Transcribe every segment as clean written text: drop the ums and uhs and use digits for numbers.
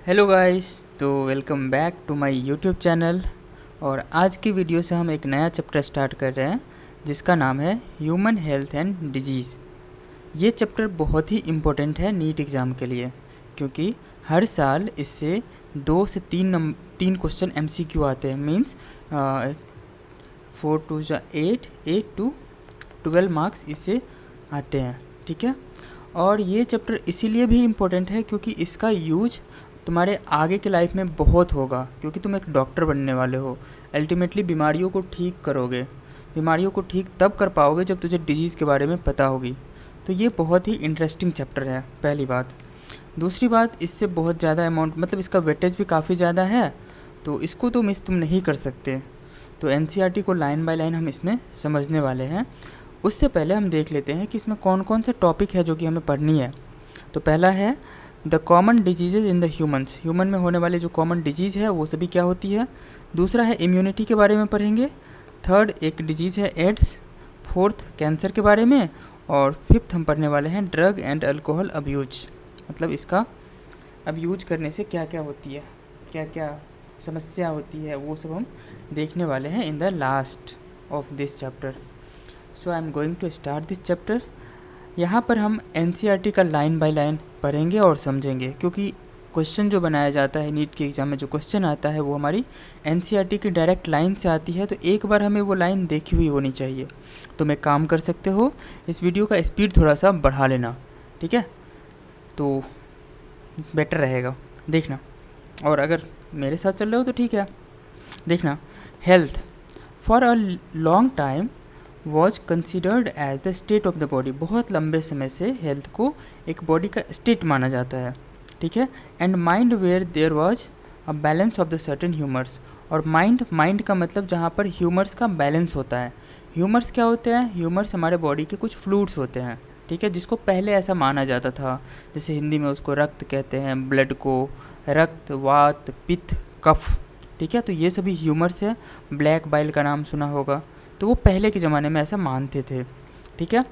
Hello guys, तो welcome back to my YouTube channel. और आज की वीडियो से हम एक नया चैप्टर स्टार्ट कर रहे हैं जिसका नाम है ह्यूमन हेल्थ एंड डिजीज़। ये चैप्टर बहुत ही इम्पोर्टेंट है नीट एग्ज़ाम के लिए, क्योंकि हर साल इससे 2 से 3 क्वेश्चन MCQ आते हैं। मीन्स 4 2 8, 8 to 12 मार्क्स इससे आते हैं। ठीक है, और ये चैप्टर इसीलिए भी इम्पोर्टेंट है क्योंकि इसका यूज तुम्हारे आगे के लाइफ में बहुत होगा, क्योंकि तुम एक डॉक्टर बनने वाले हो। अल्टीमेटली बीमारियों को ठीक करोगे। बीमारियों को ठीक तब कर पाओगे जब तुझे डिजीज़ के बारे में पता होगी। तो ये बहुत ही इंटरेस्टिंग चैप्टर है, पहली बात। दूसरी बात, इससे बहुत ज़्यादा अमाउंट, मतलब इसका वेटेज भी काफ़ी ज़्यादा है, तो इसको तो मिस तुम नहीं कर सकते। तो NCERT को लाइन बाय लाइन हम इसमें समझने वाले हैं। उससे पहले हम देख लेते हैं कि इसमें कौन कौन से टॉपिक है जो कि हमें पढ़नी है। तो पहला है the common disease in the humans. Human में होने वाले जो कॉमन डिजीज़ है वो सभी क्या होती है। दूसरा है इम्यूनिटी के बारे में पढ़ेंगे। थर्ड एक डिजीज़ है एड्स। फोर्थ कैंसर के बारे में। और फिफ्थ हम पढ़ने वाले हैं ड्रग एंड अल्कोहल अब्यूज, मतलब इसका अब्यूज करने से क्या क्या होती है, क्या क्या समस्या होती है, वो सब हम देखने वाले हैं in the last of this chapter. So I am going to start this chapter. यहाँ पर हम NCERT का लाइन बाय लाइन पढ़ेंगे और समझेंगे, क्योंकि क्वेश्चन जो बनाया जाता है नीट के एग्ज़ाम में, जो क्वेश्चन आता है वो हमारी NCERT की डायरेक्ट लाइन से आती है। तो एक बार हमें वो लाइन देखी हुई होनी चाहिए। तुम एक काम कर सकते हो, इस वीडियो का स्पीड थोड़ा सा बढ़ा लेना, ठीक है, तो बेटर रहेगा, देखना। और अगर मेरे साथ चल रहे हो तो ठीक है, देखना। Health for a long time was considered as the state of the body. बहुत लंबे समय से हेल्थ को एक बॉडी का स्टेट माना जाता है, ठीक है। And mind where there was a balance of the certain humours. और माइंड का मतलब जहाँ पर ह्यूमर्स का बैलेंस होता है। ह्यूमर्स क्या होते हैं? ह्यूमर्स हमारे बॉडी के कुछ फ्लूइड्स होते हैं, ठीक है, जिसको पहले ऐसा माना जाता था। जैसे हिंदी में उसको रक्त कहते हैं, ब्लड को, रक्त, वात, पित्त, कफ, ठीक है। तो ये सभी ह्यूमर्स है। ब्लैक बाइल का नाम सुना होगा, तो वो पहले के ज़माने में ऐसा मानते थे, ठीक है।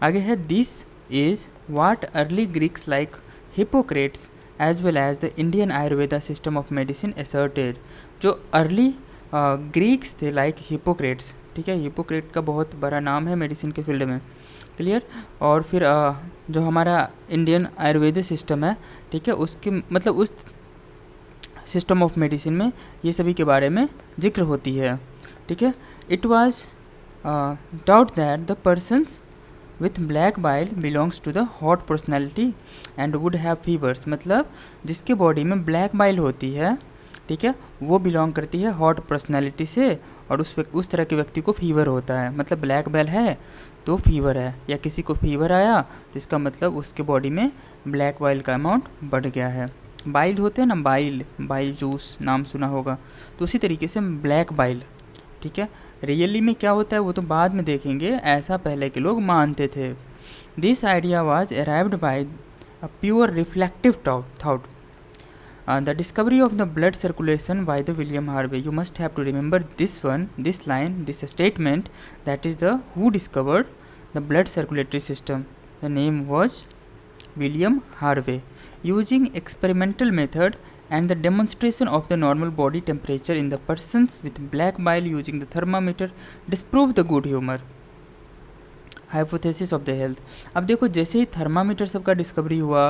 आगे है this is what early Greeks like Hippocrates as well as the Indian Ayurveda system of medicine asserted. जो अर्ली ग्रीक्स थे लाइक हिपोक्रेट्स, ठीक है, हिपोक्रेट का बहुत बड़ा नाम है मेडिसिन के फील्ड में, क्लियर। और फिर जो हमारा इंडियन आयुर्वेदिक सिस्टम है, ठीक है, उसके मतलब उस सिस्टम ऑफ मेडिसिन में ये सभी के बारे में जिक्र होती है, ठीक है। It was doubt that the persons with black bile belongs to the hot personality and would have fevers। मतलब जिसके बॉडी में ब्लैक बाइल होती है, ठीक है, वो बिलोंग करती है हॉट पर्सनैलिटी से, और उस तरह के व्यक्ति को फीवर होता है। मतलब ब्लैक बाइल है तो फीवर है, या किसी को फीवर आया तो इसका मतलब उसके बॉडी में ब्लैक बाइल का अमाउंट बढ़ गया है। बाइल होते हैं ना, बाइल जूस नाम सुना होगा, तो उसी तरीके से ब्लैक बाइल, ठीक है। रियली में क्या होता है वो तो बाद में देखेंगे, ऐसा पहले के लोग मानते थे। This idea was arrived by a pure reflective thought. The discovery of the blood circulation by the William Harvey. You must have to remember this one, this line, this statement, that is the who discovered the blood circulatory system. The name was William Harvey. Using experimental method and the demonstration of the normal body temperature in the persons with black bile using the thermometer disproved the good humor hypothesis of the health. अब देखो, जैसे ही thermometer सबका discovery हुआ,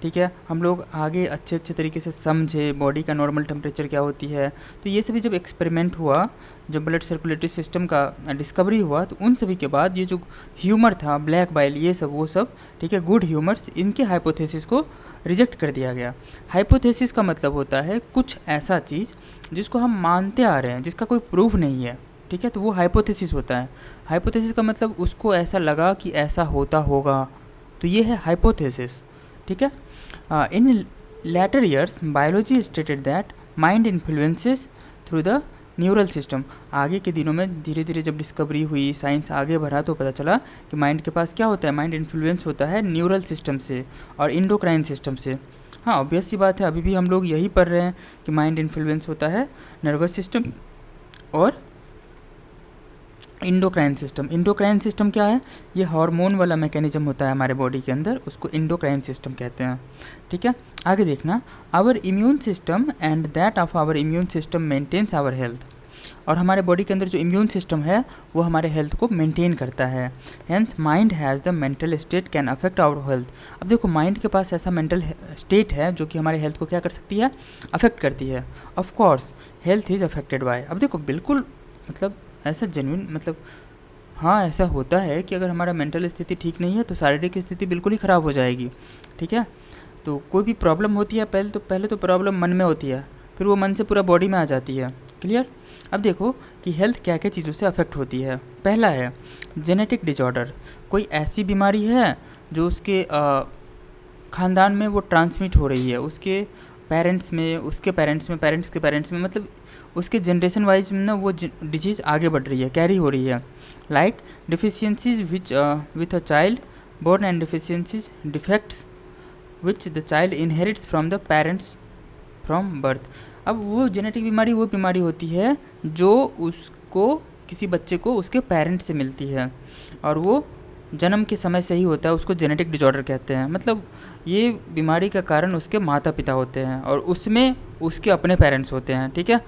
ठीक है, हम लोग आगे अच्छे तरीके से समझे बॉडी का नॉर्मल टेम्परेचर क्या होती है। तो ये सभी जब एक्सपेरिमेंट हुआ, जब ब्लड सर्कुलेटरी सिस्टम का डिस्कवरी हुआ, तो उन सभी के बाद ये जो ह्यूमर था, ब्लैक बाइल, ये सब वो सब, ठीक है, गुड ह्यूमर्स, इनके हाइपोथेसिस को रिजेक्ट कर दिया गया। हाइपोथेसिस का मतलब होता है कुछ ऐसा चीज़ जिसको हम मानते आ रहे हैं, जिसका कोई प्रूफ नहीं है, ठीक है, तो वो हाइपोथेसिस होता है। हाइपोथेसिस का मतलब उसको ऐसा लगा कि ऐसा होता होगा, तो ये है हाइपोथेसिस, ठीक है। In later years biology stated that mind influences through the neural system. आगे के दिनों में धीरे धीरे जब डिस्कवरी हुई, साइंस आगे बढ़ा, तो पता चला कि माइंड के पास क्या होता है, माइंड इन्फ्लुएंस होता है न्यूरल सिस्टम से और इंडोक्राइन सिस्टम से। हाँ, ऑब्वियस सी बात है, अभी भी हम लोग यही पढ़ रहे हैं कि माइंड इन्फ्लुएंस होता है नर्वस सिस्टम और इंडोक्राइन सिस्टम क्या है? ये हार्मोन वाला मैकेनिज्म होता है हमारे बॉडी के अंदर, उसको इंडोक्राइन सिस्टम कहते हैं। ठीक है, आगे देखना, our immune system and that of our immune system maintains our health. और हमारे बॉडी के अंदर जो इम्यून सिस्टम है वो हमारे हेल्थ को मेंटेन करता है। Hence mind has the mental state can affect our health. अब देखो, माइंड के पास ऐसा मेंटल स्टेट है जो कि हमारे हेल्थ को क्या कर सकती है? अफेक्ट करती है। Of course health is affected by. अब देखो, बिल्कुल मतलब ऐसा जेन्युइन मतलब हाँ, ऐसा होता है कि अगर हमारा मेंटल स्थिति ठीक नहीं है तो शारीरिक स्थिति बिल्कुल ही ख़राब हो जाएगी। ठीक है, तो कोई भी प्रॉब्लम होती है पहले तो प्रॉब्लम मन में होती है, फिर वो मन से पूरा बॉडी में आ जाती है। क्लियर? अब देखो कि हेल्थ क्या क्या चीज़ों से अफेक्ट होती है। पहला है जेनेटिक डिजॉर्डर। कोई ऐसी बीमारी है जो उसके ख़ानदान में वो ट्रांसमिट हो रही है, उसके पेरेंट्स में, उसके पेरेंट्स में, पेरेंट्स के पेरेंट्स में, मतलब उसके जनरेशन वाइज ना वो डिजीज़ आगे बढ़ रही है, कैरी हो रही है। Like deficiencies which with a child born and deficiencies defects which the child inherits from the parents from birth. अब वो जेनेटिक बीमारी वो बीमारी होती है जो उसको, किसी बच्चे को उसके पेरेंट्स से मिलती है और वो जन्म के समय से ही होता है, उसको जेनेटिक डिजॉर्डर कहते हैं। मतलब ये बीमारी का कारण उसके माता पिता होते हैं और उसमें उसके अपने पेरेंट्स होते हैं। ठीक है,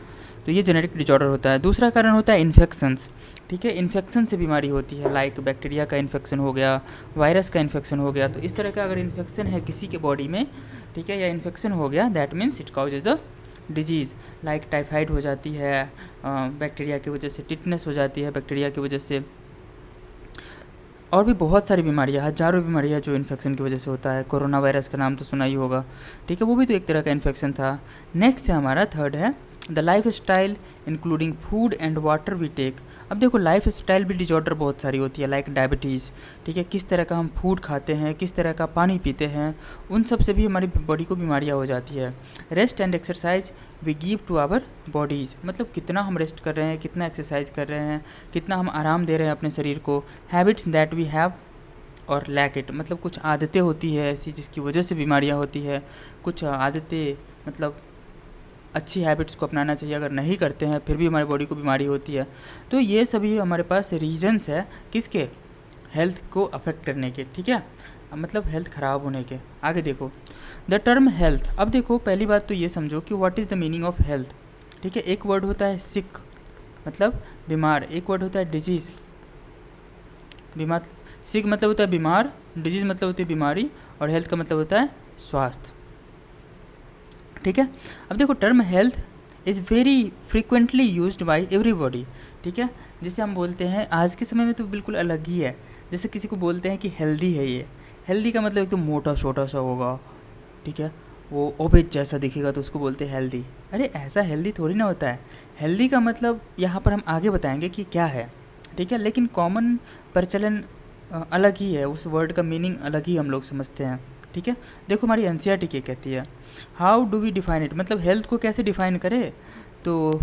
तो ये जेनेटिक डिजॉर्डर होता है। दूसरा कारण होता है इन्फेक्शंस। ठीक है, इन्फेक्शन से बीमारी होती है, लाइक बैक्टीरिया का इन्फेक्शन हो गया, वायरस का इन्फेक्शन हो गया। तो इस तरह का अगर इन्फेक्शन है किसी के बॉडी में, ठीक है, या इन्फेक्शन हो गया, that means it causes the disease. Like typhoid हो जाती है बैक्टीरिया की वजह से, टिटनेस हो जाती है बैक्टीरिया की वजह से, और भी बहुत सारी बीमारियाँ, हज़ारों बीमारियाँ जो इन्फेक्शन की वजह से होता है। कोरोना वायरस का नाम तो सुना ही होगा। ठीक है, वो भी तो एक तरह का इन्फेक्शन था। नेक्स्ट है हमारा थर्ड है the lifestyle including food and water we take. अब देखो, लाइफ स्टाइल भी डिजॉर्डर बहुत सारी होती है, लाइक डायबिटीज़। ठीक है, किस तरह का हम फूड खाते हैं, किस तरह का पानी पीते हैं, उन सब से भी हमारी बॉडी को बीमारियाँ हो जाती है। Rest and exercise we give to our bodies. मतलब कितना हम रेस्ट कर रहे हैं, कितना एक्सरसाइज कर रहे हैं, कितना हम आराम दे रहे हैं अपने शरीर को। हैबिट्स दैट वी हैव और लैक इट। मतलब कुछ आदतें होती है ऐसी जिसकी वजह से बीमारियाँ होती है। कुछ आदतें मतलब अच्छी हैबिट्स को अपनाना चाहिए, अगर नहीं करते हैं फिर भी हमारी बॉडी को बीमारी होती है। तो ये सभी हमारे पास रीजंस है किसके? हेल्थ को अफेक्ट करने के। ठीक है, मतलब हेल्थ ख़राब होने के। आगे देखो द टर्म हेल्थ। अब देखो, पहली बात तो ये समझो कि what is the meaning of health. ठीक है, एक वर्ड होता है सिक, मतलब बीमार। एक वर्ड होता है डिजीज़, बीमार। सिक मतलब होता है बीमार, डिजीज़ मतलब होती है बीमारी, और हेल्थ का मतलब होता है स्वास्थ्य। ठीक है, अब देखो, term health is very frequently used by everybody. ठीक है, जिसे हम बोलते हैं आज के समय में तो बिल्कुल अलग ही है। जैसे किसी को बोलते हैं कि हेल्दी है ये, हेल्दी का मतलब एकदम मोटा छोटा सा होगा। ठीक है, वो ओबेज जैसा दिखेगा तो उसको बोलते हैं हेल्दी। अरे ऐसा हेल्दी थोड़ी ना होता है। हेल्दी का मतलब यहाँ पर हम आगे बताएंगे कि क्या है। ठीक है, लेकिन कॉमन प्रचलन अलग ही है, उस वर्ड का मीनिंग अलग ही हम लोग समझते हैं। ठीक है, देखो हमारी एनसीईआरटी क्या कहती है, how do we define it. मतलब हेल्थ को कैसे डिफाइन करें? तो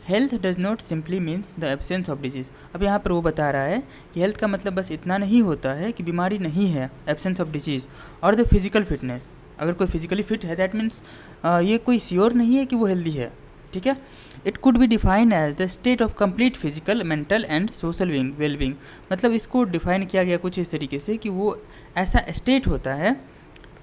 health does not simply means the absence of disease. अब यहाँ पर वो बता रहा है कि हेल्थ का मतलब बस इतना नहीं होता है कि बीमारी नहीं है, एब्सेंस ऑफ डिजीज़, और द फिजिकल फिटनेस। अगर कोई फिजिकली फिट है दैट मीन्स ये कोई श्योर नहीं है कि वो हेल्दी है। ठीक है, it could be define as the state of complete physical, mental and social wellbeing. मतलब इसको डिफाइन किया गया कुछ इस तरीके से कि वो ऐसा स्टेट होता है,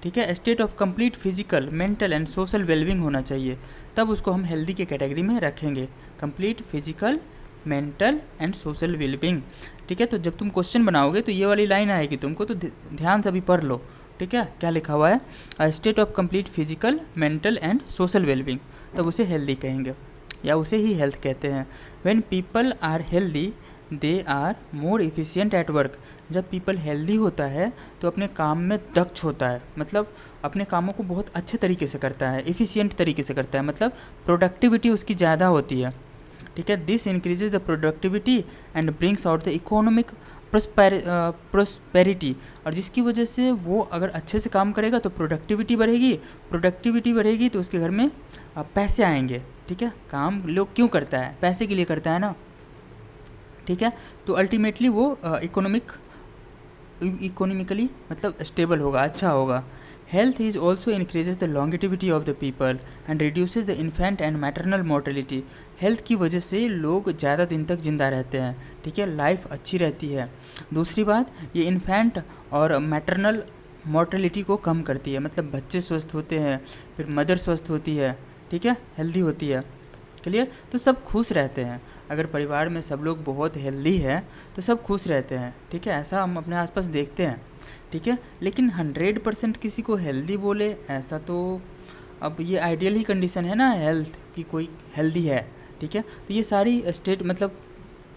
ठीक है, state of complete physical, mental and social wellbeing होना चाहिए, तब उसको हम हेल्दी के कैटेगरी में रखेंगे। Complete physical, mental and social wellbeing. ठीक है, तो जब तुम क्वेश्चन बनाओगे तो ये वाली लाइन आएगी तुमको, तो ध्यान से अभी पढ़ लो। ठीक है, क्या लिखा हुआ है? A state of complete physical, mental and social wellbeing, तब उसे हेल्दी कहेंगे या उसे ही हेल्थ कहते हैं। When people are healthy they are more efficient at work. जब पीपल हेल्दी होता है तो अपने काम में दक्ष होता है, मतलब अपने कामों को बहुत अच्छे तरीके से करता है, इफ़िशियंट तरीके से करता है, मतलब प्रोडक्टिविटी उसकी ज़्यादा होती है। ठीक है, this increases the productivity and brings out the economic prosperity. और जिसकी वजह से वो अगर अच्छे से काम करेगा तो प्रोडक्टिविटी बढ़ेगी तो उसके घर में पैसे आएंगे। ठीक है, काम लोग क्यों करता है? पैसे के लिए करता है ना। ठीक है, तो अल्टीमेटली वो इकोनॉमिकली मतलब स्टेबल होगा, अच्छा होगा। Health is also increases the longevity of the people and reduces the infant and maternal mortality. Health की वजह से लोग ज़्यादा दिन तक जिंदा रहते हैं, ठीक है, लाइफ अच्छी रहती है। दूसरी बात, ये इन्फेंट और मैटरनल मोर्टेलिटी को कम करती है, मतलब बच्चे स्वस्थ होते हैं, फिर मदर स्वस्थ होती है, ठीक है, हेल्दी होती है। क्लियर? तो सब खुश रहते हैं। अगर परिवार में सब लोग बहुत हेल्दी है तो सब खुश रहते हैं, ठीक है, ऐसा हम अपने आसपास देखते हैं, ठीक है। लेकिन 100% किसी को हेल्दी बोले ऐसा तो, अब ये आइडियल ही कंडीशन है ना हेल्थ की, कोई हेल्दी है, ठीक है। तो ये सारी स्टेट मतलब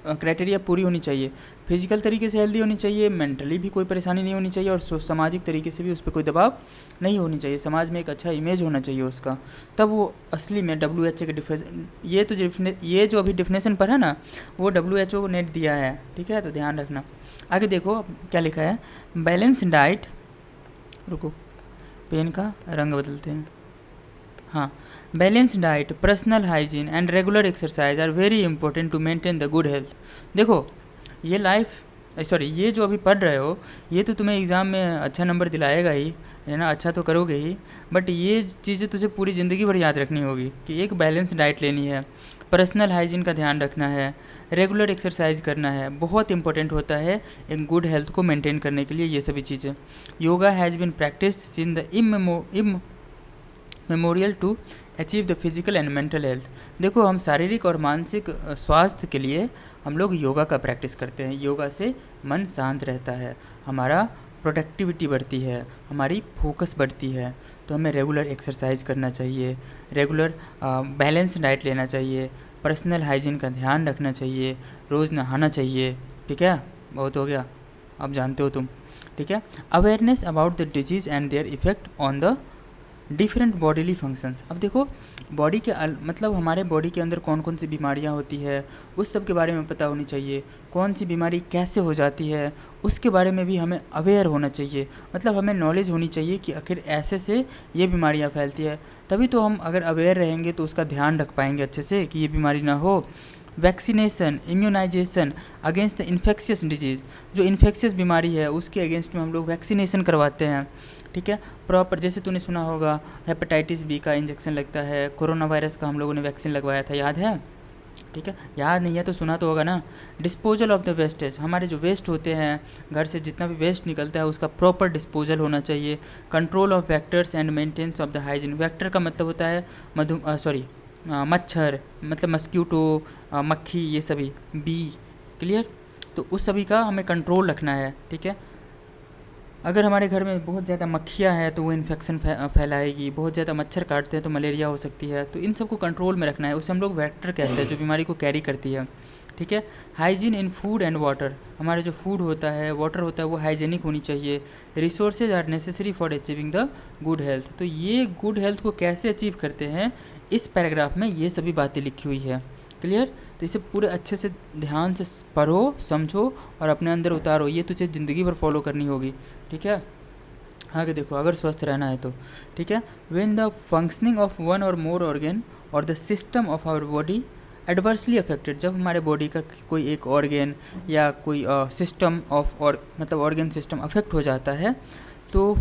क्राइटेरिया पूरी होनी चाहिए। फिजिकल तरीके से हेल्दी होनी चाहिए, मेंटली भी कोई परेशानी नहीं होनी चाहिए, और सामाजिक तरीके से भी उस पर कोई दबाव नहीं होनी चाहिए, समाज में एक अच्छा इमेज होना चाहिए उसका, तब वो असली में WHO के ये जो अभी डिफिनेशन पर है ना, वो WHO ने दिया है, ठीक है, तो ध्यान रखना। आगे देखो क्या लिखा है, बैलेंस डाइट, रुको पेन का रंग बदलते हैं, हाँ, balance diet, personal hygiene and regular exercise are very important to maintain the good health. देखो ये ये जो अभी पढ़ रहे हो ये तो तुम्हें एग्ज़ाम में अच्छा नंबर दिलाएगा ही, है ना, अच्छा तो करोगे ही, बट ये चीज़ें तुझे पूरी ज़िंदगी भर याद रखनी होगी कि एक बैलेंस डाइट लेनी है, पर्सनल हाइजीन का ध्यान रखना है, रेगुलर एक्सरसाइज करना है, बहुत इंपॉर्टेंट होता है एक गुड हेल्थ को मेंटेन करने के लिए ये सभी चीज़ें। Yoga has been practised since the memorial to achieve the physical and mental health. देखो हम शारीरिक और मानसिक स्वास्थ्य के लिए हम लोग योगा का प्रैक्टिस करते हैं, योगा से मन शांत रहता है, हमारा प्रोडक्टिविटी बढ़ती है, हमारी फोकस बढ़ती है, तो हमें रेगुलर एक्सरसाइज करना चाहिए, रेगुलर बैलेंस डाइट लेना चाहिए, पर्सनल हाइजीन का ध्यान रखना चाहिए, रोज़ नहाना चाहिए, ठीक है, बहुत हो गया, अब जानते हो तुम, ठीक है। Awareness about the disease and their effect on the different bodily functions. अब देखो बॉडी के मतलब हमारे बॉडी के अंदर कौन कौन सी बीमारियां होती है उस सब के बारे में पता होनी चाहिए, कौन सी बीमारी कैसे हो जाती है उसके बारे में भी हमें अवेयर होना चाहिए, मतलब हमें नॉलेज होनी चाहिए कि आखिर ऐसे से ये बीमारियां फैलती है, तभी तो हम अगर अवेयर रहेंगे तो उसका ध्यान रख पाएंगे अच्छे से कि ये बीमारी ना हो। Vaccination, immunisation against the infectious disease, जो इन्फेक्शियस बीमारी है उसके अगेंस्ट में हम लोग वैक्सीनेशन करवाते हैं, ठीक है, प्रॉपर। जैसे तूने सुना होगा हेपेटाइटिस बी का इंजेक्शन लगता है, कोरोना वायरस का हम लोगों ने वैक्सीन लगवाया था, याद है, ठीक है, याद नहीं है तो सुना तो होगा ना। डिस्पोजल ऑफ द वेस्टेज, हमारे जो वेस्ट होते हैं घर से जितना भी वेस्ट निकलता है उसका प्रॉपर डिस्पोजल होना चाहिए। Control of vectors and maintenance of the hygiene, vector का मतलब होता है मच्छर, मतलब मस्क्यूटो, मक्खी, ये सभी, बी, क्लियर, तो उस सभी का हमें कंट्रोल रखना है, ठीक है। अगर हमारे घर में बहुत ज़्यादा मक्खियाँ हैं तो वो इन्फेक्शन फैलाएगी, बहुत ज़्यादा मच्छर काटते हैं तो मलेरिया हो सकती है, तो इन सबको कंट्रोल में रखना है, उसे हम लोग वेक्टर कहते हैं जो बीमारी को कैरी करती है, ठीक है। Hygiene in food and water, हमारा जो फूड होता है, वाटर होता है, वो हाइजीनिक होनी चाहिए। Resources are necessary for achieving the good health, तो ये गुड हेल्थ को कैसे अचीव करते हैं इस पैराग्राफ में ये सभी बातें लिखी हुई है, क्लियर। तो इसे पूरे अच्छे से ध्यान से पढ़ो, समझो और अपने अंदर उतारो, ये तुझे ज़िंदगी भर फॉलो करनी होगी, ठीक है। आगे देखो, अगर स्वस्थ रहना है तो, ठीक है, when the functioning of one or more organ or the system of our body adversely affected, जब हमारे बॉडी का कोई एक ऑर्गन या कोई सिस्टम ऑफ मतलब ऑर्गन सिस्टम अफेक्ट हो जाता है तो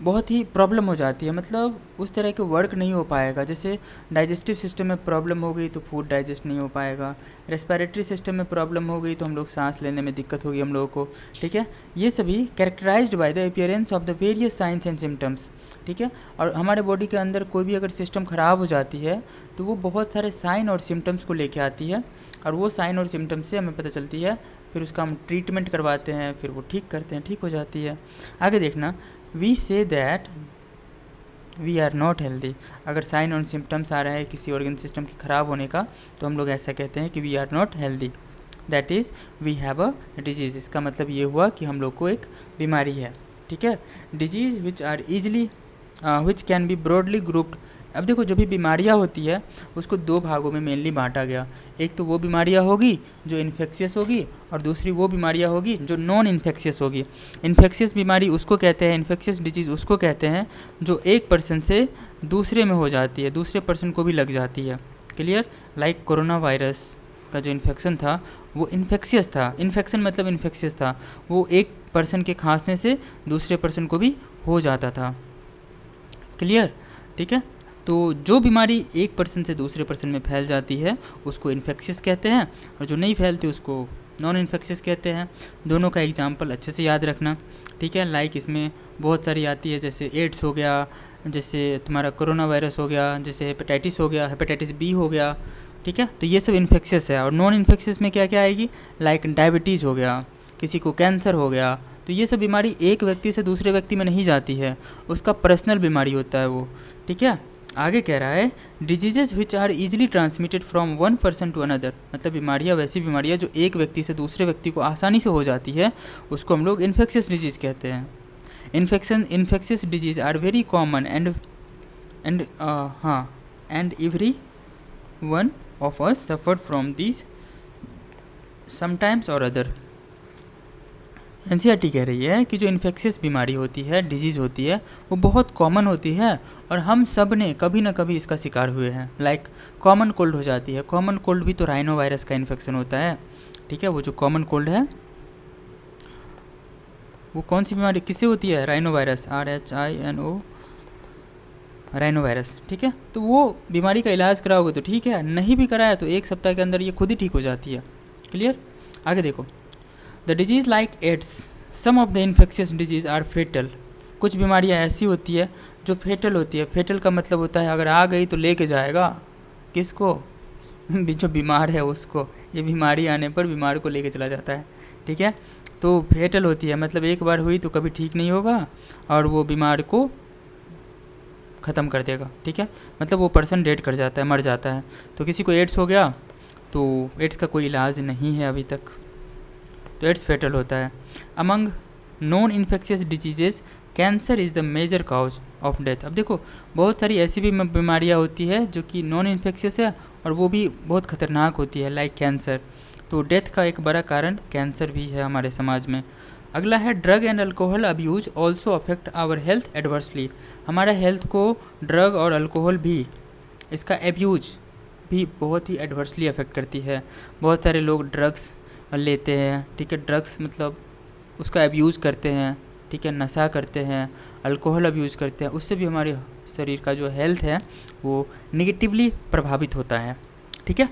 बहुत ही प्रॉब्लम हो जाती है, मतलब उस तरह के वर्क नहीं हो पाएगा। जैसे डाइजेस्टिव सिस्टम में प्रॉब्लम हो गई तो फूड डाइजेस्ट नहीं हो पाएगा, रेस्पिरेटरी सिस्टम में प्रॉब्लम हो गई तो हम लोग सांस लेने में दिक्कत होगी हम लोगों को, ठीक है। ये सभी characterised by the appearance of the various signs and symptoms, ठीक है। और हमारे बॉडी के अंदर कोई भी अगर सिस्टम ख़राब हो जाती है तो वो बहुत सारे साइन और सिम्टम्स को लेके आती है, और वो साइन और सिम्टम्स से हमें पता चलती है, फिर उसका हम ट्रीटमेंट करवाते हैं, फिर वो ठीक करते हैं, ठीक हो जाती है। आगे देखना, we see that we are not healthy, अगर साइन और सिम्टम्स आ रहा है किसी ऑर्गन सिस्टम के ख़राब होने का तो हम लोग ऐसा कहते हैं कि we are not healthy, that is we have a disease. इसका मतलब ये हुआ कि हम लोग को एक बीमारी है, ठीक है। Disease which can be broadly grouped, अब देखो जो भी बीमारियाँ होती है उसको दो भागों में मेनली बांटा गया, एक तो वो बीमारियाँ होगी जो इन्फेक्शियस होगी और दूसरी वो बीमारियाँ होगी जो नॉन इन्फेक्शियस होगी। इन्फेक्शियस बीमारी उसको कहते हैं, इन्फेक्शियस डिजीज़ उसको कहते हैं जो एक पर्सन से दूसरे में हो जाती है, दूसरे पर्सन को भी लग जाती है, क्लियर। लाइक कोरोना वायरस का जो इन्फेक्शन था वो इन्फेक्शियस था, इन्फेक्शन मतलब इन्फेक्शियस था, वो एक पर्सन के खांसने से दूसरे पर्सन को भी हो जाता था, क्लियर? ठीक है, तो जो बीमारी एक पर्सन से दूसरे पर्सन में फैल जाती है उसको इन्फेक्शियस कहते हैं, और जो नहीं फैलती उसको नॉन इन्फेक्शियस कहते हैं। दोनों का एग्जाम्पल अच्छे से याद रखना, ठीक है। लाइक इसमें बहुत सारी आती है, जैसे एड्स हो गया, जैसे तुम्हारा कोरोना वायरस हो गया, जैसे हेपेटाइटिस हो गया, हेपेटाइटिस बी हो गया, ठीक है। तो ये सब इन्फेक्शियस है। और नॉन इन्फेक्शियस में क्या क्या आएगी, लाइक डायबिटीज़ हो गया, किसी को कैंसर हो गया। तो ये सब बीमारी एक व्यक्ति से दूसरे व्यक्ति में नहीं जाती है, उसका पर्सनल बीमारी होता है वो, ठीक है। आगे कह रहा है diseases which are easily transmitted from one person to another, मतलब बीमारियाँ, वैसी बीमारियाँ जो एक व्यक्ति से दूसरे व्यक्ति को आसानी से हो जाती है उसको हम लोग इन्फेक्शियस डिजीज़ कहते हैं। Infectious disease are very common and every one of us suffered from this sometimes or other. NCERT कह रही है कि जो इन्फेक्शियस बीमारी होती है, डिजीज़ होती है, वो बहुत कॉमन होती है और हम सब ने कभी ना कभी इसका शिकार हुए हैं। लाइक कॉमन कोल्ड हो जाती है, कॉमन कोल्ड भी तो राइनो वायरस का इन्फेक्शन होता है, ठीक है। वो जो कॉमन कोल्ड है वो कौन सी बीमारी किससे होती है, rhino virus, RHINO, rhino virus, ठीक है। तो वो बीमारी का इलाज कराओगे तो ठीक है, नहीं भी कराया तो 1 सप्ताह के अंदर ये खुद ही ठीक हो जाती है। क्लियर? आगे देखो, the disease like AIDS, some of the infectious disease are fatal. कुछ बीमारियाँ ऐसी होती है जो फेटल होती है। फेटल का मतलब होता है अगर आ गई तो लेके जाएगा, किसको? जो बीमार है उसको। ये बीमारी आने पर बीमार को लेके चला जाता है, ठीक है। तो फेटल होती है, मतलब एक बार हुई तो कभी ठीक नहीं होगा और वो बीमार को ख़त्म कर देगा, ठीक है। मतलब वो पर्सन डेड कर जाता है, मर जाता है। तो किसी को एड्स हो गया तो एड्स का कोई इलाज नहीं है अभी तक, तो एड्स फेटल होता है। Among non infectious diseases cancer is the major cause of death. अब देखो बहुत सारी ऐसी भी बीमारियाँ होती है जो कि नॉन इन्फेक्शियस है और वो भी बहुत ख़तरनाक होती है, लाइक कैंसर। तो डेथ का एक बड़ा कारण कैंसर भी है हमारे समाज में। अगला है drug and alcohol abuse also affect our health adversely. हमारा हेल्थ को ड्रग और अल्कोहल भी, इसका एब्यूज भी बहुत ही एडवर्सली अफेक्ट करती है। बहुत सारे लोग ड्रग्स लेते हैं, ठीक है। ड्रग्स मतलब उसका अब्यूज़ करते हैं, ठीक है, नशा करते हैं, अल्कोहल अब्यूज़ करते हैं, उससे भी हमारे शरीर का जो हेल्थ है वो निगेटिवली प्रभावित होता है, ठीक है।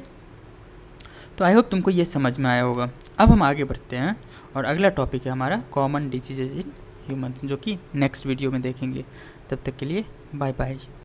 तो आई होप तुमको ये समझ में आया होगा। अब हम आगे बढ़ते हैं और अगला टॉपिक है हमारा कॉमन डिजीजेज इन ह्यूमंस, जो कि नेक्स्ट वीडियो में देखेंगे। तब तक के लिए बाय बाय।